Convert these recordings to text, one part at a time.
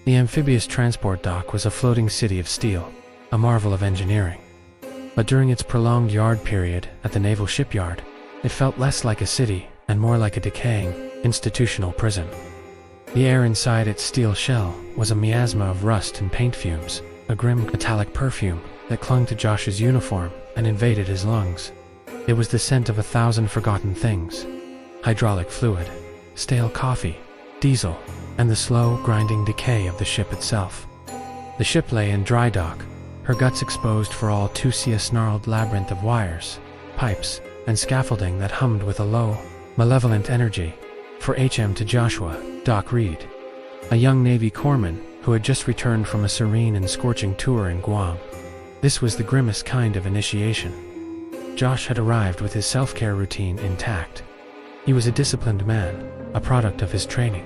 The Amphibious Transport Dock was a floating city of steel, a marvel of engineering. But during its prolonged yard period at the naval shipyard, it felt less like a city and more like a decaying, institutional prison. The air inside its steel shell was a miasma of rust and paint fumes, a grim metallic perfume that clung to Josh's uniform and invaded his lungs. It was the scent of 1,000 forgotten things: hydraulic fluid, stale coffee, diesel, and the slow, grinding decay of the ship itself. The ship lay in dry dock, her guts exposed for all to see, a snarled labyrinth of wires, pipes, and scaffolding that hummed with a low, malevolent energy. For HM to Joshua, Doc Reid, a young Navy corpsman who had just returned from a serene and scorching tour in Guam, this was the grimmest kind of initiation. Josh had arrived with his self-care routine intact. He was a disciplined man, a product of his training.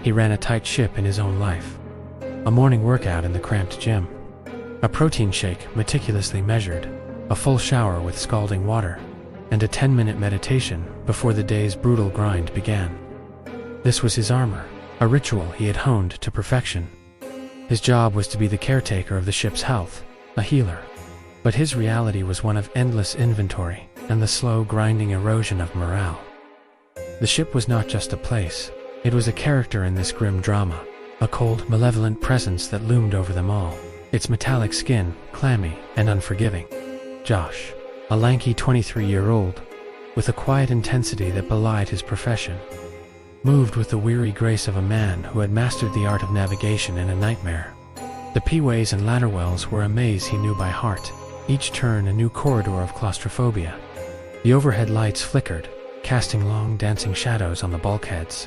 He ran a tight ship in his own life. A morning workout in the cramped gym, a protein shake meticulously measured, a full shower with scalding water, and a 10-minute meditation before the day's brutal grind began. This was his armor, a ritual he had honed to perfection. His job was to be the caretaker of the ship's health, a healer. But his reality was one of endless inventory and the slow, grinding erosion of morale. The ship was not just a place, it was a character in this grim drama, a cold, malevolent presence that loomed over them all, its metallic skin clammy and unforgiving. Josh, a lanky 23-year-old, with a quiet intensity that belied his profession, moved with the weary grace of a man who had mastered the art of navigation in a nightmare. The P-ways and ladder wells were a maze he knew by heart, each turn a new corridor of claustrophobia. The overhead lights flickered, casting long dancing shadows on the bulkheads,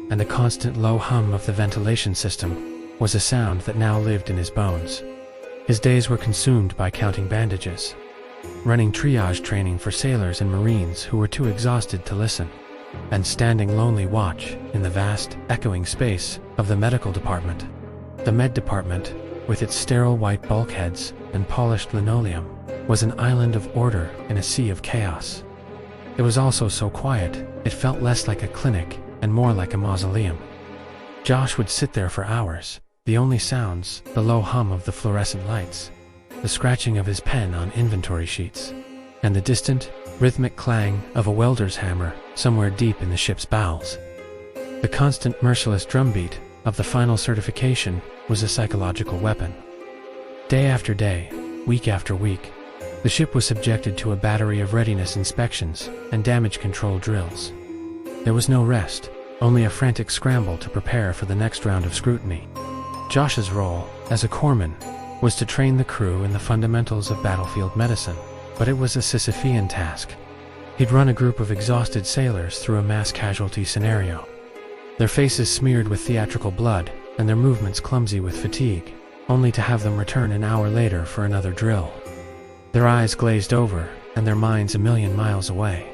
and the constant low hum of the ventilation system was a sound that now lived in his bones. His days were consumed by counting bandages, running triage training for sailors and Marines who were too exhausted to listen, and standing lonely watch in the vast, echoing space of the medical department. The med department, with its sterile white bulkheads and polished linoleum, was an island of order in a sea of chaos. It was also so quiet, it felt less like a clinic and more like a mausoleum. Josh would sit there for hours, the only sounds, the low hum of the fluorescent lights, the scratching of his pen on inventory sheets, and the distant, rhythmic clang of a welder's hammer somewhere deep in the ship's bowels. The constant, merciless drumbeat of the final certification was a psychological weapon. Day after day, week after week, the ship was subjected to a battery of readiness inspections and damage control drills. There was no rest, only a frantic scramble to prepare for the next round of scrutiny. Josh's role, as a corpsman, was to train the crew in the fundamentals of battlefield medicine, but it was a Sisyphean task. He'd run a group of exhausted sailors through a mass casualty scenario, their faces smeared with theatrical blood and their movements clumsy with fatigue, only to have them return an hour later for another drill. Their eyes glazed over and their minds a million miles away.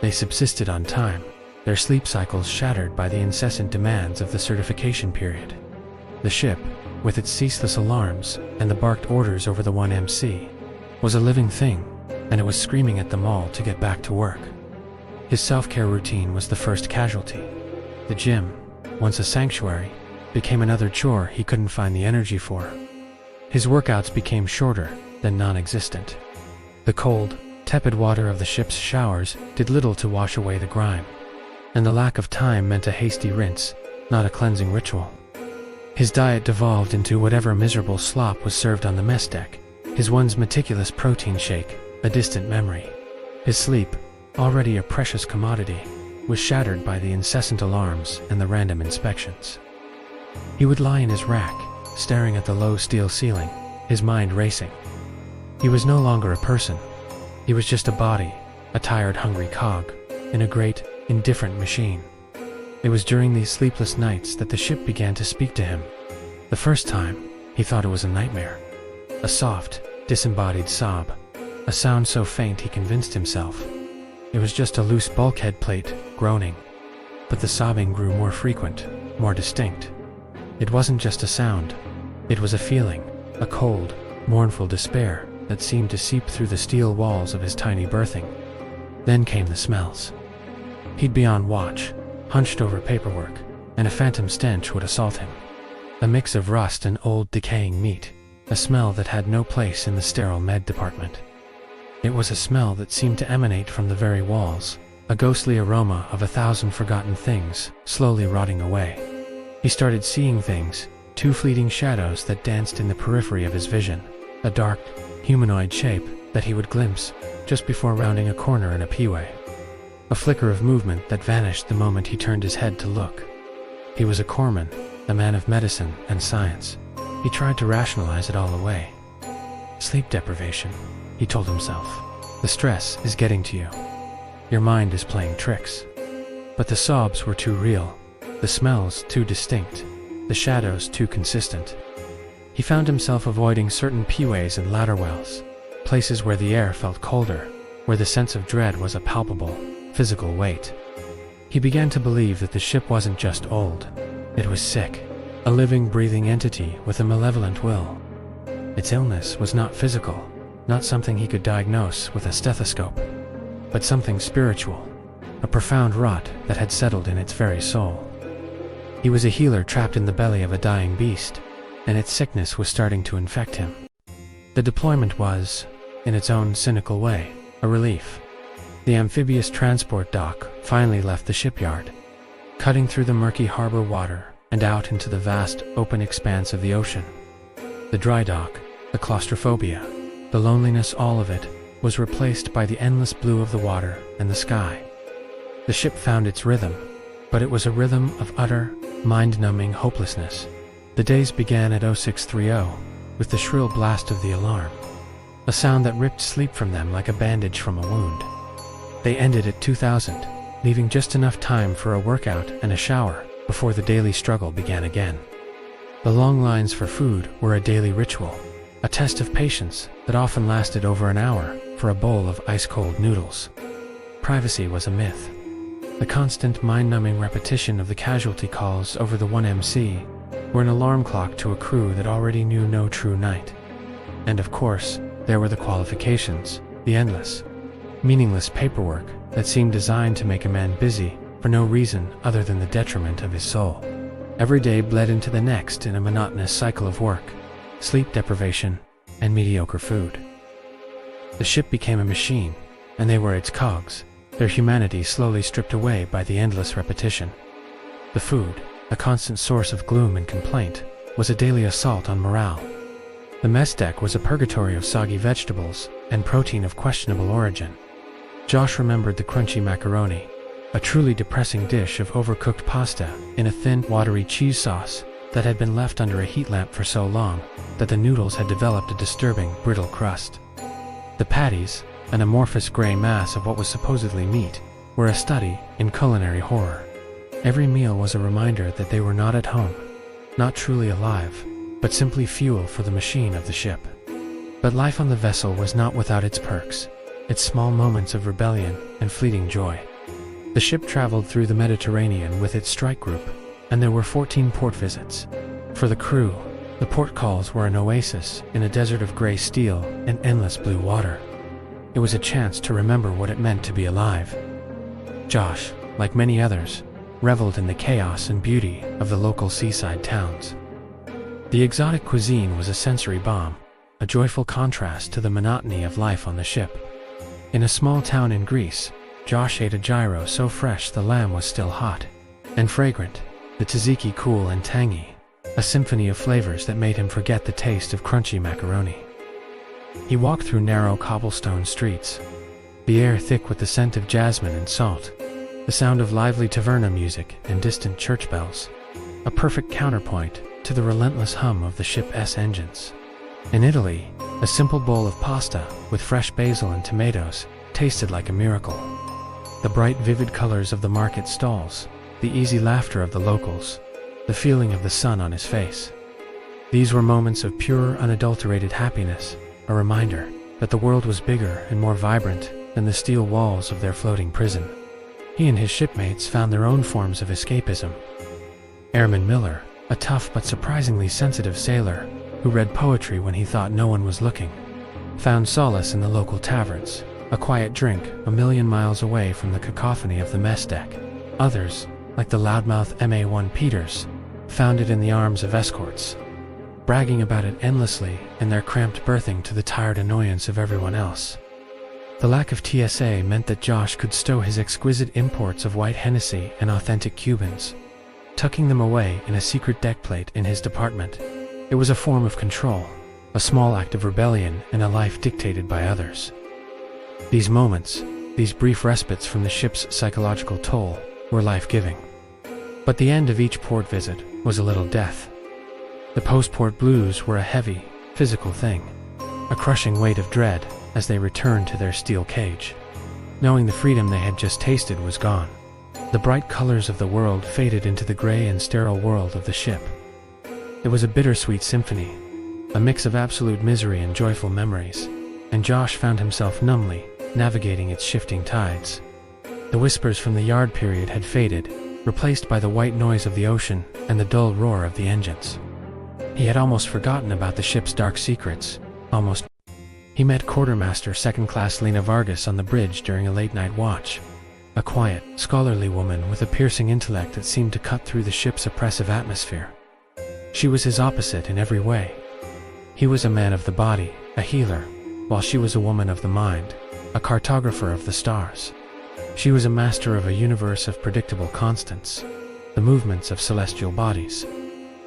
They subsisted on time, their sleep cycles shattered by the incessant demands of the certification period. The ship, with its ceaseless alarms and the barked orders over the 1MC, was a living thing, and it was screaming at them all to get back to work. His self-care routine was the first casualty. The gym, once a sanctuary, became another chore he couldn't find the energy for. His workouts became shorter than non-existent. The cold, tepid water of the ship's showers did little to wash away the grime, and the lack of time meant a hasty rinse, not a cleansing ritual. His diet devolved into whatever miserable slop was served on the mess deck, his one's meticulous protein shake a distant memory. His sleep, already a precious commodity, was shattered by the incessant alarms and the random inspections. He would lie in his rack, staring at the low steel ceiling, his mind racing. He was no longer a person. He was just a body, a tired, hungry cog, in a great, indifferent machine. It was during these sleepless nights that the ship began to speak to him. The first time, he thought it was a nightmare. A soft, disembodied sob, a sound so faint he convinced himself it was just a loose bulkhead plate, groaning. But the sobbing grew more frequent, more distinct. It wasn't just a sound. It was a feeling, a cold, mournful despair that seemed to seep through the steel walls of his tiny berthing. Then came the smells. He'd be on watch, hunched over paperwork, and a phantom stench would assault him. a mix of rust and old decaying meat, a smell that had no place in the sterile med department. It was a smell that seemed to emanate from the very walls, a ghostly aroma of 1,000 forgotten things slowly rotting away. He started seeing things, 2 fleeting shadows that danced in the periphery of his vision, a dark, humanoid shape that he would glimpse just before rounding a corner in a peeway. A flicker of movement that vanished the moment he turned his head to look. He was a corpsman, a man of medicine and science. He tried to rationalize it all away. Sleep deprivation, he told himself. The stress is getting to you. Your mind is playing tricks. But the sobs were too real, the smells too distinct, the shadows too consistent. He found himself avoiding certain peeways and ladder wells, places where the air felt colder, where the sense of dread was a palpable, physical weight. He began to believe that the ship wasn't just old, it was sick, a living, breathing entity with a malevolent will. Its illness was not physical, not something he could diagnose with a stethoscope, but something spiritual, a profound rot that had settled in its very soul. He was a healer trapped in the belly of a dying beast, and its sickness was starting to infect him. The deployment was, in its own cynical way, a relief. The Amphibious Transport Dock finally left the shipyard, cutting through the murky harbor water and out into the vast, open expanse of the ocean. The dry dock, the claustrophobia, the loneliness, all of it, was replaced by the endless blue of the water and the sky. The ship found its rhythm, but it was a rhythm of utter, mind-numbing hopelessness. The days began at 0630, with the shrill blast of the alarm, a sound that ripped sleep from them like a bandage from a wound. They ended at 2000, leaving just enough time for a workout and a shower before the daily struggle began again. The long lines for food were a daily ritual, a test of patience that often lasted over an hour for a bowl of ice-cold noodles. Privacy was a myth. The constant mind-numbing repetition of the casualty calls over the 1MC were an alarm clock to a crew that already knew no true night. And of course, there were the qualifications, the endless, meaningless paperwork that seemed designed to make a man busy for no reason other than the detriment of his soul. Every day bled into the next in a monotonous cycle of work, sleep deprivation, and mediocre food. The ship became a machine, and they were its cogs, their humanity slowly stripped away by the endless repetition. The food, a constant source of gloom and complaint, was a daily assault on morale. The mess deck was a purgatory of soggy vegetables and protein of questionable origin. Josh remembered the crunchy macaroni, a truly depressing dish of overcooked pasta in a thin, watery cheese sauce that had been left under a heat lamp for so long that the noodles had developed a disturbing, brittle crust. The patties, an amorphous gray mass of what was supposedly meat, were a study in culinary horror. Every meal was a reminder that they were not at home, not truly alive, but simply fuel for the machine of the ship. But life on the vessel was not without its perks, its small moments of rebellion and fleeting joy. The ship traveled through the Mediterranean with its strike group, and there were 14 port visits. For the crew, the port calls were an oasis in a desert of gray steel and endless blue water. It was a chance to remember what it meant to be alive. Josh, like many others, reveled in the chaos and beauty of the local seaside towns. The exotic cuisine was a sensory bomb, a joyful contrast to the monotony of life on the ship. In a small town in Greece, Josh ate a gyro so fresh the lamb was still hot and fragrant, the tzatziki cool and tangy, a symphony of flavors that made him forget the taste of crunchy macaroni. He walked through narrow cobblestone streets, the air thick with the scent of jasmine and salt, the sound of lively taverna music and distant church bells, a perfect counterpoint to the relentless hum of the ship's engines. In Italy, a simple bowl of pasta with fresh basil and tomatoes tasted like a miracle. The bright, vivid colors of the market stalls, the easy laughter of the locals, the feeling of the sun on his face. These were moments of pure, unadulterated happiness, a reminder that the world was bigger and more vibrant than the steel walls of their floating prison. He and his shipmates found their own forms of escapism. Airman Miller, a tough but surprisingly sensitive sailor who read poetry when he thought no one was looking, found solace in the local taverns, a quiet drink a million miles away from the cacophony of the mess deck. Others, like the loudmouth MA1 Peters, found it in the arms of escorts, bragging about it endlessly in their cramped berthing to the tired annoyance of everyone else. The lack of TSA meant that Josh could stow his exquisite imports of white Hennessy and authentic Cubans, tucking them away in a secret deck plate in his department. It was a form of control, a small act of rebellion in a life dictated by others. These moments, these brief respites from the ship's psychological toll, were life-giving. But the end of each port visit was a little death. The post-port blues were a heavy, physical thing, a crushing weight of dread as they returned to their steel cage, knowing the freedom they had just tasted was gone. The bright colors of the world faded into the gray and sterile world of the ship. It was a bittersweet symphony, a mix of absolute misery and joyful memories, and Josh found himself numbly navigating its shifting tides. The whispers from the yard period had faded, replaced by the white noise of the ocean and the dull roar of the engines. He had almost forgotten about the ship's dark secrets, almost. He met Quartermaster Second Class Lena Vargas on the bridge during a late-night watch, a quiet, scholarly woman with a piercing intellect that seemed to cut through the ship's oppressive atmosphere. She was his opposite in every way. He was a man of the body, a healer, while she was a woman of the mind, a cartographer of the stars. She was a master of a universe of predictable constants, the movements of celestial bodies,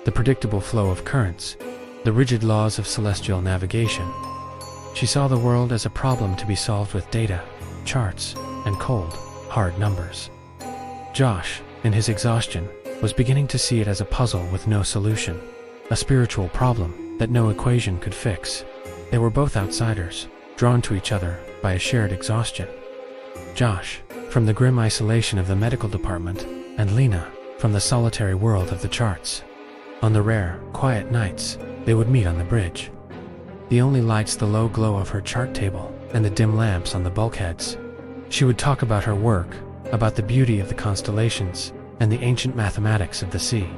the predictable flow of currents, the rigid laws of celestial navigation. She saw the world as a problem to be solved with data, charts, and cold, hard numbers. Josh, in his exhaustion, was beginning to see it as a puzzle with no solution, a spiritual problem that no equation could fix. They were both outsiders, drawn to each other by a shared exhaustion. Josh, from the grim isolation of the medical department, and Lena, from the solitary world of the charts. On the rare, quiet nights, they would meet on the bridge. The only lights the low glow of her chart table and the dim lamps on the bulkheads. She would talk about her work, about the beauty of the constellations, and the ancient mathematics of the sea.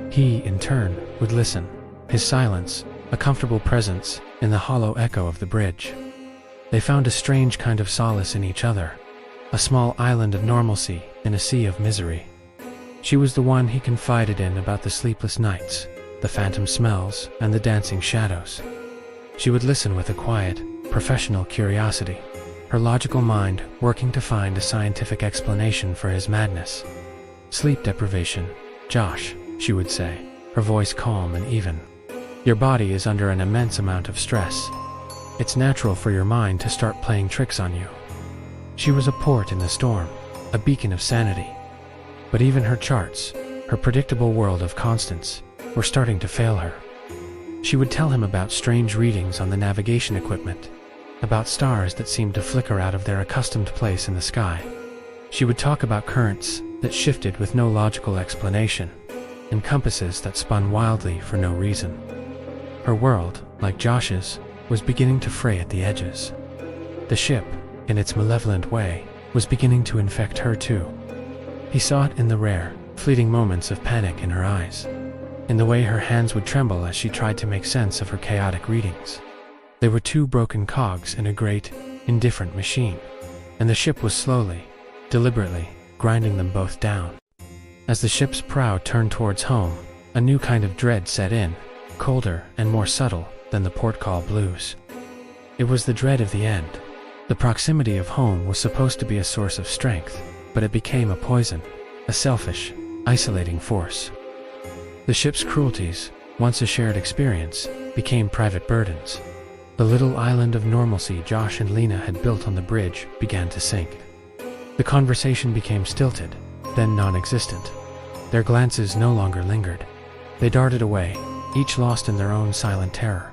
He, in turn, would listen, his silence, a comfortable presence, in the hollow echo of the bridge. They found a strange kind of solace in each other, a small island of normalcy in a sea of misery. She was the one he confided in about the sleepless nights, the phantom smells, and the dancing shadows. She would listen with a quiet, professional curiosity, her logical mind working to find a scientific explanation for his madness. "Sleep deprivation, Josh," she would say, her voice calm and even. "Your body is under an immense amount of stress. It's natural for your mind to start playing tricks on you." She was a port in the storm, a beacon of sanity. But even her charts, her predictable world of constants, were starting to fail her. She would tell him about strange readings on the navigation equipment, about stars that seemed to flicker out of their accustomed place in the sky. She would talk about currents that shifted with no logical explanation, and compasses that spun wildly for no reason. Her world, like Josh's, was beginning to fray at the edges. The ship, in its malevolent way, was beginning to infect her too. He saw it in the rare, fleeting moments of panic in her eyes, in the way her hands would tremble as she tried to make sense of her chaotic readings. They were two broken cogs in a great, indifferent machine, and the ship was slowly, deliberately, grinding them both down. As the ship's prow turned towards home, a new kind of dread set in, colder and more subtle than the port call blues. It was the dread of the end. The proximity of home was supposed to be a source of strength, but it became a poison, a selfish, isolating force. The ship's cruelties, once a shared experience, became private burdens. The little island of normalcy Josh and Lena had built on the bridge began to sink. The conversation became stilted, then non-existent. Their glances no longer lingered. They darted away, each lost in their own silent terror.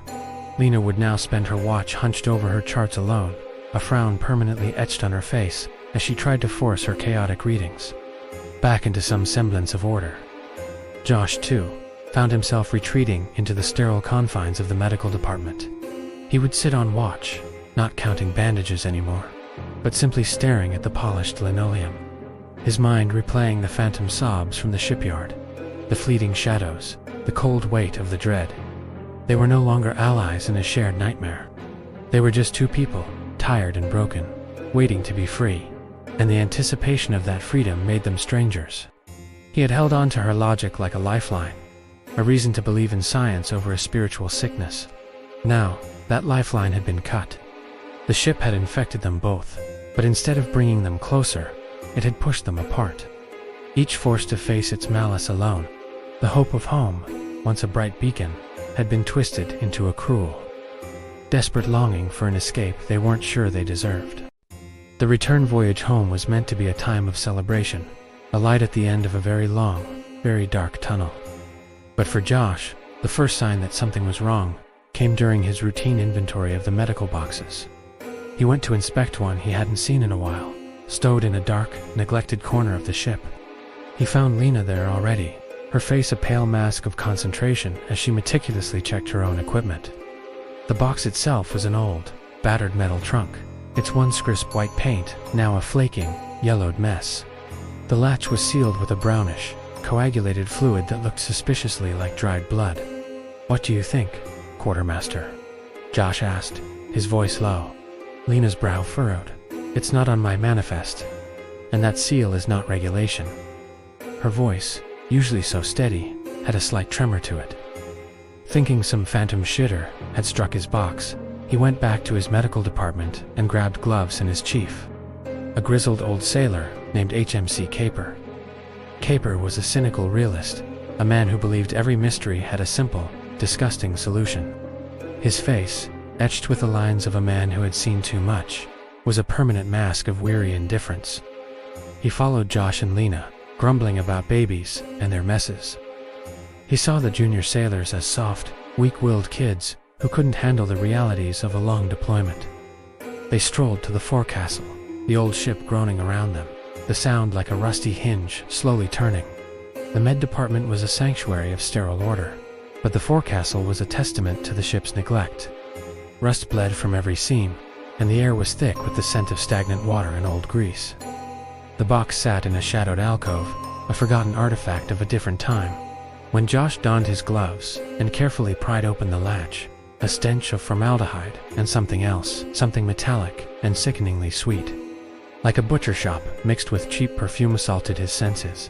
Lena would now spend her watch hunched over her charts alone, a frown permanently etched on her face as she tried to force her chaotic readings back into some semblance of order. Josh, too, found himself retreating into the sterile confines of the medical department. He would sit on watch, not counting bandages anymore, but simply staring at the polished linoleum, his mind replaying the phantom sobs from the shipyard, the fleeting shadows, the cold weight of the dread. They were no longer allies in a shared nightmare. They were just two people, tired and broken, waiting to be free, and the anticipation of that freedom made them strangers. He had held on to her logic like a lifeline, a reason to believe in science over a spiritual sickness. Now, that lifeline had been cut. The ship had infected them both, but instead of bringing them closer, it had pushed them apart. Each forced to face its malice alone. The hope of home, once a bright beacon, had been twisted into a cruel, desperate longing for an escape they weren't sure they deserved. The return voyage home was meant to be a time of celebration, a light at the end of a very long, very dark tunnel. But for Josh, the first sign that something was wrong came during his routine inventory of the medical boxes. He went to inspect one he hadn't seen in a while, stowed in a dark, neglected corner of the ship. He found Lena there already, her face a pale mask of concentration as she meticulously checked her own equipment. The box itself was an old, battered metal trunk, its once crisp white paint now a flaking, yellowed mess. The latch was sealed with a brownish, coagulated fluid that looked suspiciously like dried blood. "What do you think, Quartermaster?" Josh asked, his voice low. Lena's brow furrowed. "It's not on my manifest. And that seal is not regulation." Her voice, usually so steady, had a slight tremor to it. Thinking some phantom shitter had struck his box, he went back to his medical department and grabbed gloves and his chief, a grizzled old sailor named HMC Caper. Caper was a cynical realist, a man who believed every mystery had a simple, disgusting solution. His face, etched with the lines of a man who had seen too much, was a permanent mask of weary indifference. He followed Josh and Lena, grumbling about babies and their messes. He saw the junior sailors as soft, weak-willed kids who couldn't handle the realities of a long deployment. They strolled to the forecastle, the old ship groaning around them, the sound like a rusty hinge slowly turning. The med department was a sanctuary of sterile order, but the forecastle was a testament to the ship's neglect. Rust bled from every seam, and the air was thick with the scent of stagnant water and old grease. The box sat in a shadowed alcove, a forgotten artifact of a different time. When Josh donned his gloves and carefully pried open the latch, a stench of formaldehyde and something else, something metallic and sickeningly sweet, like a butcher shop mixed with cheap perfume, assaulted his senses.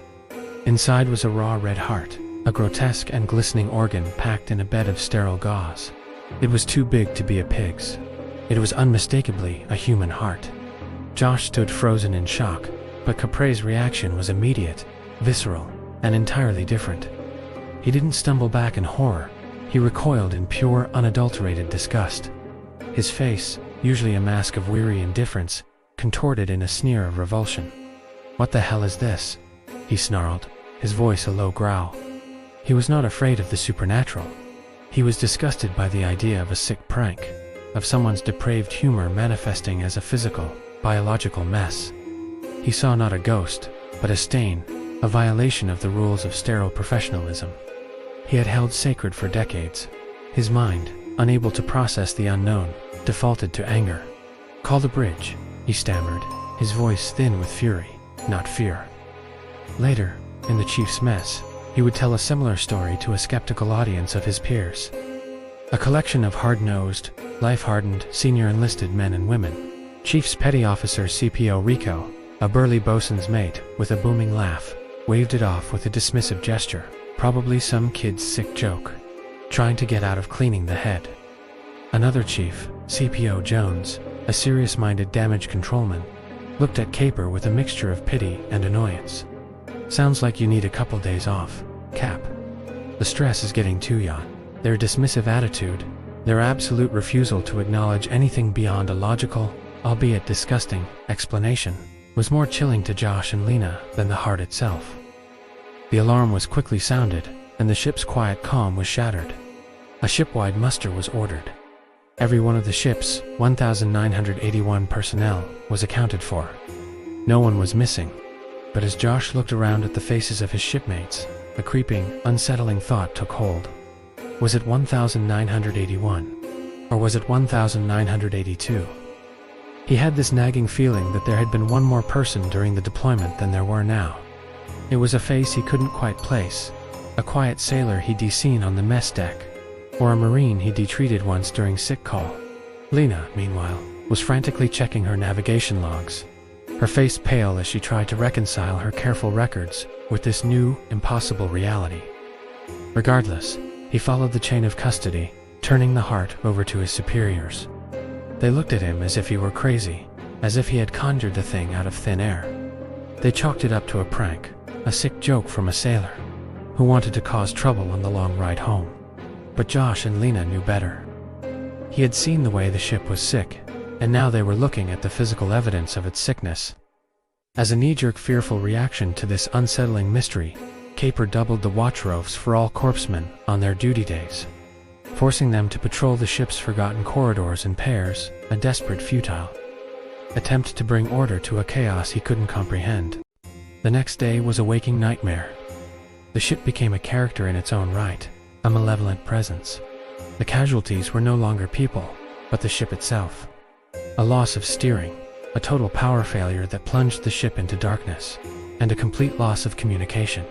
Inside was a raw red heart, a grotesque and glistening organ packed in a bed of sterile gauze. It was too big to be a pig's. It was unmistakably a human heart. Josh stood frozen in shock, but Capre's reaction was immediate, visceral, and entirely different. He didn't stumble back in horror. He recoiled in pure, unadulterated disgust. His face, usually a mask of weary indifference, contorted in a sneer of revulsion. "What the hell is this?" he snarled, his voice a low growl. He was not afraid of the supernatural. He was disgusted by the idea of a sick prank, of someone's depraved humor manifesting as a physical, biological mess. He saw not a ghost, but a stain, a violation of the rules of sterile professionalism he had held sacred for decades. His mind, unable to process the unknown, defaulted to anger. "Call the bridge," he stammered, his voice thin with fury, not fear. Later, in the chief's mess, he would tell a similar story to a skeptical audience of his peers. A collection of hard-nosed, life-hardened, senior enlisted men and women. Chief's petty officer CPO Rico, a burly bosun's mate with a booming laugh, waved it off with a dismissive gesture, probably some kid's sick joke, trying to get out of cleaning the head. Another chief, CPO Jones, a serious-minded damage controlman, looked at Caper with a mixture of pity and annoyance. "Sounds like you need a couple days off, Cap. The stress is getting to ya." Their dismissive attitude, their absolute refusal to acknowledge anything beyond a logical, albeit disgusting, explanation, was more chilling to Josh and Lena than the heart itself. The alarm was quickly sounded, and the ship's quiet calm was shattered. A ship-wide muster was ordered. Every one of the ship's 1,981 personnel was accounted for. No one was missing, but as Josh looked around at the faces of his shipmates, a creeping, unsettling thought took hold. Was it 1,981? Or was it 1,982? He had this nagging feeling that there had been one more person during the deployment than there were now. It was a face he couldn't quite place, a quiet sailor he'd seen on the mess deck, or a Marine he'd treated once during sick call. Lena, meanwhile, was frantically checking her navigation logs, her face pale as she tried to reconcile her careful records with this new, impossible reality. Regardless, he followed the chain of custody, turning the heart over to his superiors. They looked at him as if he were crazy, as if he had conjured the thing out of thin air. They chalked it up to a prank, a sick joke from a sailor who wanted to cause trouble on the long ride home. But Josh and Lena knew better. He had seen the way the ship was sick, and now they were looking at the physical evidence of its sickness. As a knee-jerk fearful reaction to this unsettling mystery, Caper doubled the watch ropes for all corpsmen on their duty days, forcing them to patrol the ship's forgotten corridors in pairs, a desperate, futile attempt to bring order to a chaos he couldn't comprehend. The next day was a waking nightmare. The ship became a character in its own right, a malevolent presence. The casualties were no longer people, but the ship itself. A loss of steering, a total power failure that plunged the ship into darkness, and a complete loss of communication.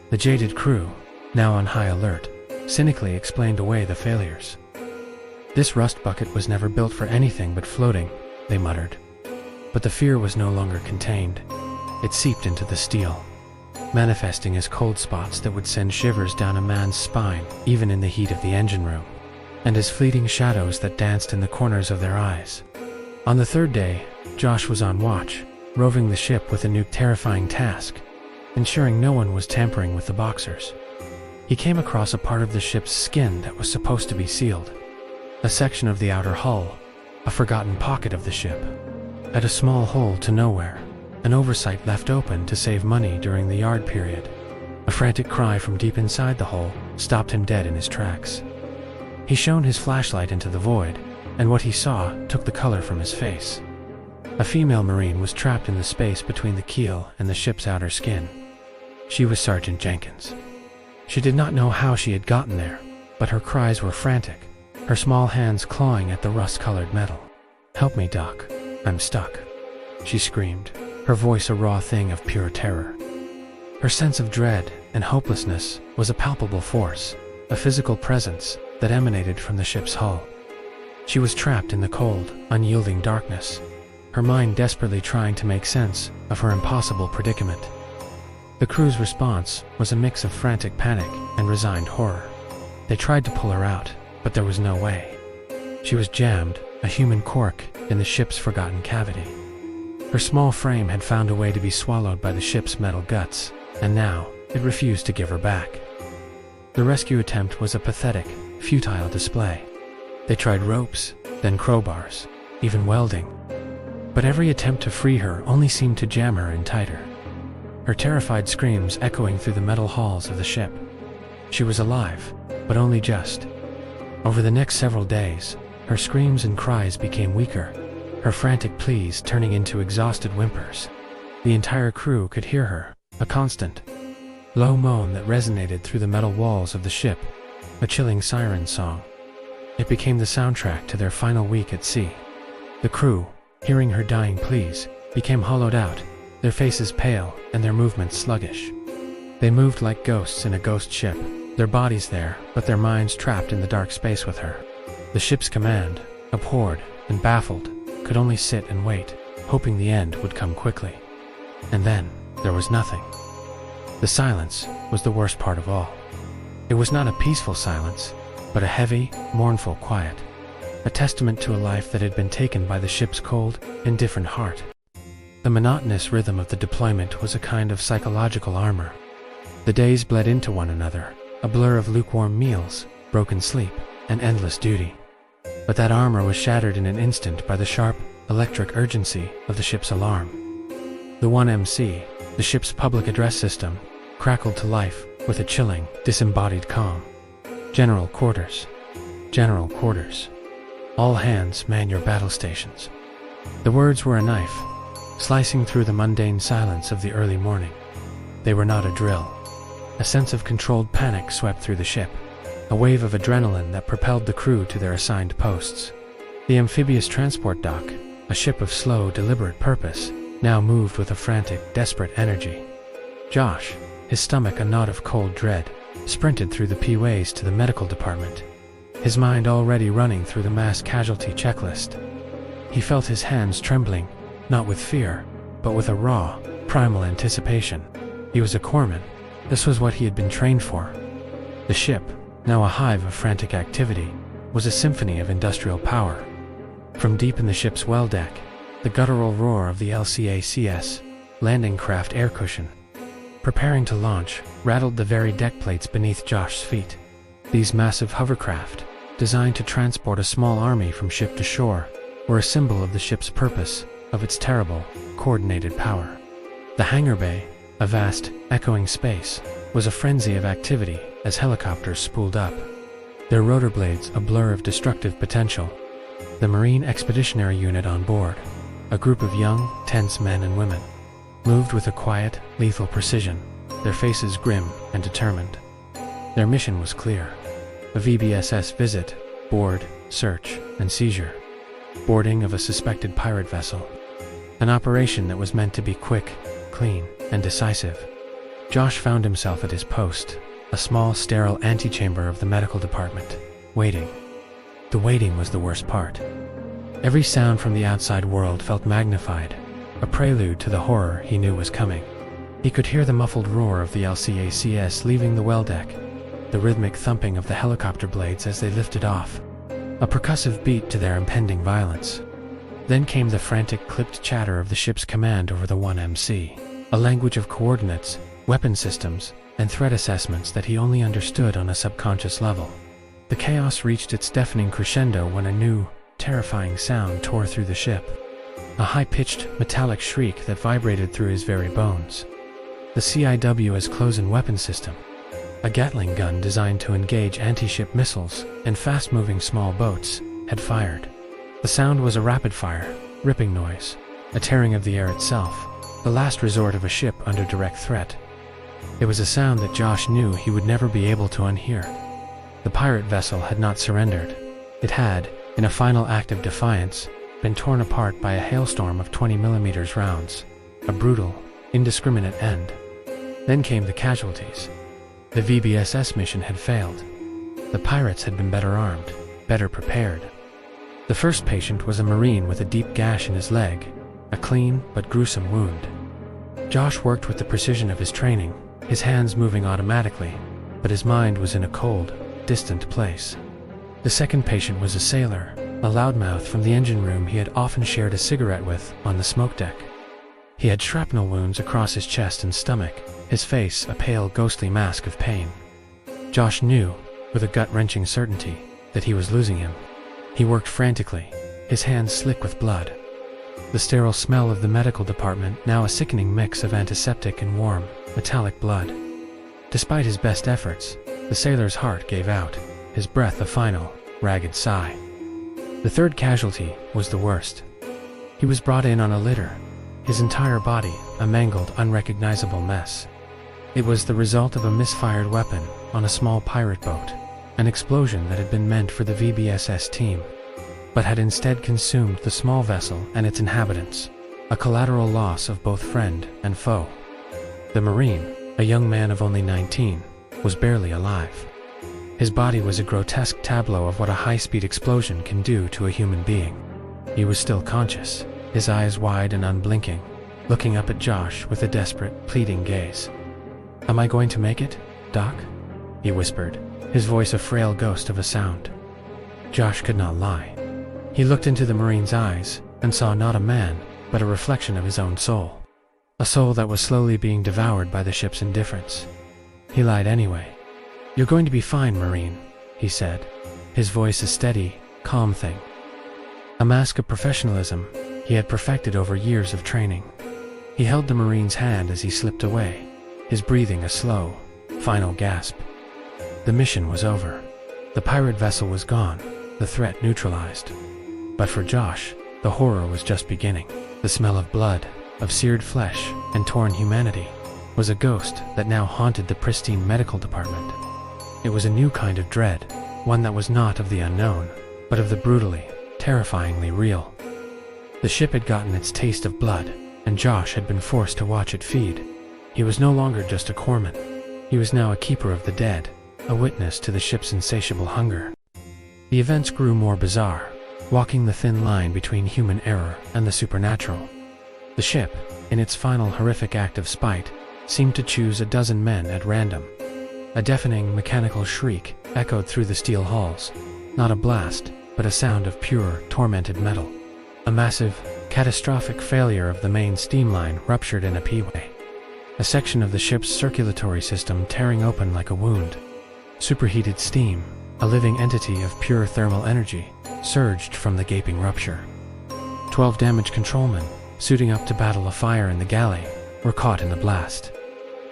The jaded crew, now on high alert, cynically explained away the failures. "This rust bucket was never built for anything but floating," they muttered. But the fear was no longer contained. It seeped into the steel, manifesting as cold spots that would send shivers down a man's spine, even in the heat of the engine room, and as fleeting shadows that danced in the corners of their eyes. On the third day, Josh was on watch, roving the ship with a new terrifying task, ensuring no one was tampering with the boxers. He came across a part of the ship's skin that was supposed to be sealed, a section of the outer hull, a forgotten pocket of the ship, at a small hole to nowhere, an oversight left open to save money during the yard period. A frantic cry from deep inside the hole stopped him dead in his tracks. He shone his flashlight into the void, and what he saw took the color from his face. A female Marine was trapped in the space between the keel and the ship's outer skin. She was Sergeant Jenkins. She did not know how she had gotten there, but her cries were frantic, her small hands clawing at the rust-colored metal. "Help me, Doc. I'm stuck," she screamed, her voice a raw thing of pure terror. Her sense of dread and hopelessness was a palpable force, a physical presence that emanated from the ship's hull. She was trapped in the cold, unyielding darkness, her mind desperately trying to make sense of her impossible predicament. The crew's response was a mix of frantic panic and resigned horror. They tried to pull her out, but there was no way. She was jammed, a human cork, in the ship's forgotten cavity. Her small frame had found a way to be swallowed by the ship's metal guts, and now it refused to give her back. The rescue attempt was a pathetic, futile display. They tried ropes, then crowbars, even welding. But every attempt to free her only seemed to jam her in tighter, her terrified screams echoing through the metal halls of the ship. She was alive, but only just. Over the next several days, her screams and cries became weaker, her frantic pleas turning into exhausted whimpers. The entire crew could hear her, a constant, low moan that resonated through the metal walls of the ship, a chilling siren song. It became the soundtrack to their final week at sea. The crew, hearing her dying pleas, became hollowed out, their faces pale and their movements sluggish. They moved like ghosts in a ghost ship, their bodies there, but their minds trapped in the dark space with her. The ship's command, abhorred and baffled, could only sit and wait, hoping the end would come quickly. And then, there was nothing. The silence was the worst part of all. It was not a peaceful silence, but a heavy, mournful quiet, a testament to a life that had been taken by the ship's cold, indifferent heart. The monotonous rhythm of the deployment was a kind of psychological armor. The days bled into one another, a blur of lukewarm meals, broken sleep, and endless duty. But that armor was shattered in an instant by the sharp, electric urgency of the ship's alarm. The 1MC, the ship's public address system, crackled to life with a chilling, disembodied calm. "General quarters. General quarters. All hands man your battle stations." The words were a knife, slicing through the mundane silence of the early morning. They were not a drill. A sense of controlled panic swept through the ship, a wave of adrenaline that propelled the crew to their assigned posts. The Amphibious Transport Dock, a ship of slow, deliberate purpose, now moved with a frantic, desperate energy. Josh, his stomach a knot of cold dread, sprinted through the P-ways to the medical department, his mind already running through the mass casualty checklist. He felt his hands trembling, not with fear, but with a raw, primal anticipation. He was a corpsman. This was what he had been trained for. The ship, now a hive of frantic activity, was a symphony of industrial power. From deep in the ship's well deck, the guttural roar of the LCACS, landing craft air cushion, preparing to launch, rattled the very deck plates beneath Josh's feet. These massive hovercraft, designed to transport a small army from ship to shore, were a symbol of the ship's purpose, of its terrible, coordinated power. The hangar bay, a vast, echoing space, was a frenzy of activity as helicopters spooled up, their rotor blades a blur of destructive potential. The Marine Expeditionary Unit on board, a group of young, tense men and women, moved with a quiet, lethal precision, their faces grim and determined. Their mission was clear: a VBSS visit, board, search, and seizure. Boarding of a suspected pirate vessel. An operation that was meant to be quick, clean, and decisive. Josh found himself at his post, a small, sterile antechamber of the medical department, waiting. The waiting was the worst part. Every sound from the outside world felt magnified, a prelude to the horror he knew was coming. He could hear the muffled roar of the LCACS leaving the well deck, the rhythmic thumping of the helicopter blades as they lifted off, a percussive beat to their impending violence. Then came the frantic clipped chatter of the ship's command over the 1MC, a language of coordinates, weapon systems, and threat assessments that he only understood on a subconscious level. The chaos reached its deafening crescendo when a new, terrifying sound tore through the ship, a high-pitched, metallic shriek that vibrated through his very bones. The CIW's close-in weapon system, a Gatling gun designed to engage anti-ship missiles and fast-moving small boats, had fired. The sound was a rapid-fire, ripping noise, a tearing of the air itself, the last resort of a ship under direct threat. It was a sound that Josh knew he would never be able to unhear. The pirate vessel had not surrendered. It had, in a final act of defiance, been torn apart by a hailstorm of 20mm rounds, a brutal, indiscriminate end. Then came the casualties. The VBSS mission had failed. The pirates had been better armed, better prepared. The first patient was a Marine with a deep gash in his leg, a clean but gruesome wound. Josh worked with the precision of his training, his hands moving automatically, but his mind was in a cold, distant place. The second patient was a sailor, a loudmouth from the engine room he had often shared a cigarette with on the smoke deck. He had shrapnel wounds across his chest and stomach, his face a pale, ghostly mask of pain. Josh knew, with a gut-wrenching certainty, that he was losing him. He worked frantically, his hands slick with blood. The sterile smell of the medical department now a sickening mix of antiseptic and warm, metallic blood. Despite his best efforts, the sailor's heart gave out, his breath a final, ragged sigh. The third casualty was the worst. He was brought in on a litter, his entire body a mangled, unrecognizable mess. It was the result of a misfired weapon on a small pirate boat, an explosion that had been meant for the VBSS team, but had instead consumed the small vessel and its inhabitants, a collateral loss of both friend and foe. The Marine, a young man of only 19, was barely alive. His body was a grotesque tableau of what a high-speed explosion can do to a human being. He was still conscious, his eyes wide and unblinking, looking up at Josh with a desperate, pleading gaze. "Am I going to make it, Doc?" he whispered, his voice a frail ghost of a sound. Josh could not lie. He looked into the Marine's eyes and saw not a man, but a reflection of his own soul. A soul that was slowly being devoured by the ship's indifference. He lied anyway. "You're going to be fine, Marine," he said, his voice a steady, calm thing. A mask of professionalism he had perfected over years of training. He held the Marine's hand as he slipped away, his breathing a slow, final gasp. The mission was over. The pirate vessel was gone, the threat neutralized. But for Josh, the horror was just beginning. The smell of blood, of seared flesh, and torn humanity was a ghost that now haunted the pristine medical department. It was a new kind of dread, one that was not of the unknown, but of the brutally, terrifyingly real. The ship had gotten its taste of blood, and Josh had been forced to watch it feed. He was no longer just a corpsman. He was now a keeper of the dead, a witness to the ship's insatiable hunger. The events grew more bizarre, walking the thin line between human error and the supernatural. The ship, in its final horrific act of spite, seemed to choose a dozen men at random. A deafening mechanical shriek echoed through the steel halls, not a blast, but a sound of pure, tormented metal. A massive, catastrophic failure of the main steam line ruptured in a P-way. A section of the ship's circulatory system tearing open like a wound. Superheated steam, a living entity of pure thermal energy, surged from the gaping rupture. 12 damage controlmen, suiting up to battle a fire in the galley, were caught in the blast.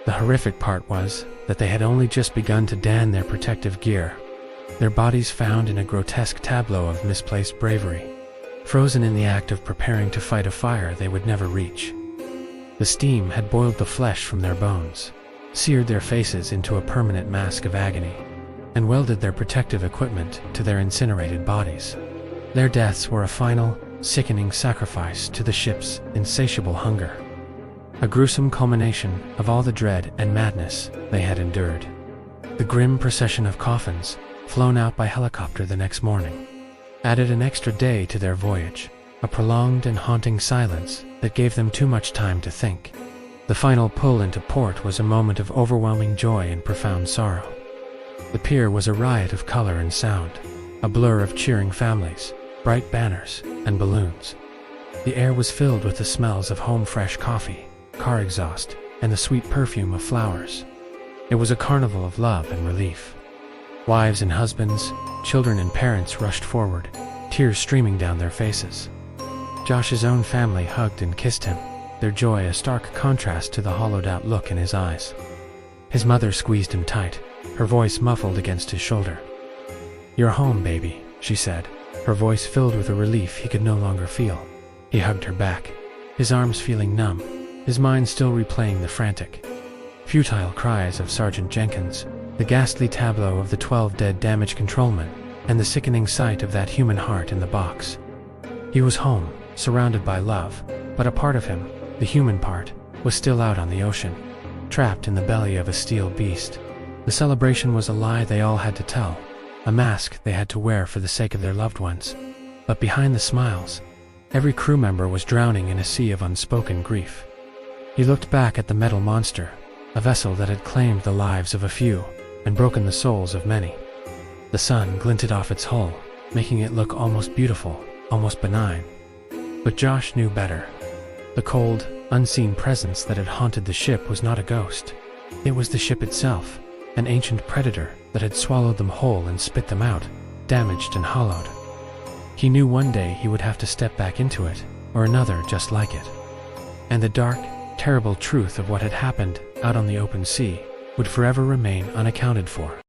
The horrific part was that they had only just begun to don their protective gear, their bodies found in a grotesque tableau of misplaced bravery, frozen in the act of preparing to fight a fire they would never reach. The steam had boiled the flesh from their bones, seared their faces into a permanent mask of agony, and welded their protective equipment to their incinerated bodies. Their deaths were a final, sickening sacrifice to the ship's insatiable hunger. A gruesome culmination of all the dread and madness they had endured. The grim procession of coffins, flown out by helicopter the next morning, added an extra day to their voyage, a prolonged and haunting silence that gave them too much time to think. The final pull into port was a moment of overwhelming joy and profound sorrow. The pier was a riot of color and sound, a blur of cheering families, bright banners, and balloons. The air was filled with the smells of home-fresh coffee, car exhaust, and the sweet perfume of flowers. It was a carnival of love and relief. Wives and husbands, children and parents rushed forward, tears streaming down their faces. Josh's own family hugged and kissed him, their joy a stark contrast to the hollowed-out look in his eyes. His mother squeezed him tight, her voice muffled against his shoulder. "You're home, baby," she said, her voice filled with a relief he could no longer feel. He hugged her back, his arms feeling numb, his mind still replaying the frantic, futile cries of Sergeant Jenkins, the ghastly tableau of the 12 dead damage controlmen, and the sickening sight of that human heart in the box. He was home, surrounded by love, but a part of him, the human part, was still out on the ocean, trapped in the belly of a steel beast. The celebration was a lie they all had to tell, a mask they had to wear for the sake of their loved ones. But behind the smiles, every crew member was drowning in a sea of unspoken grief. He looked back at the metal monster, a vessel that had claimed the lives of a few and broken the souls of many. The sun glinted off its hull, making it look almost beautiful, almost benign. But Josh knew better. The cold, unseen presence that had haunted the ship was not a ghost. It was the ship itself, an ancient predator that had swallowed them whole and spit them out, damaged and hollowed. He knew one day he would have to step back into it, or another just like it. And the dark, terrible truth of what had happened out on the open sea would forever remain unaccounted for.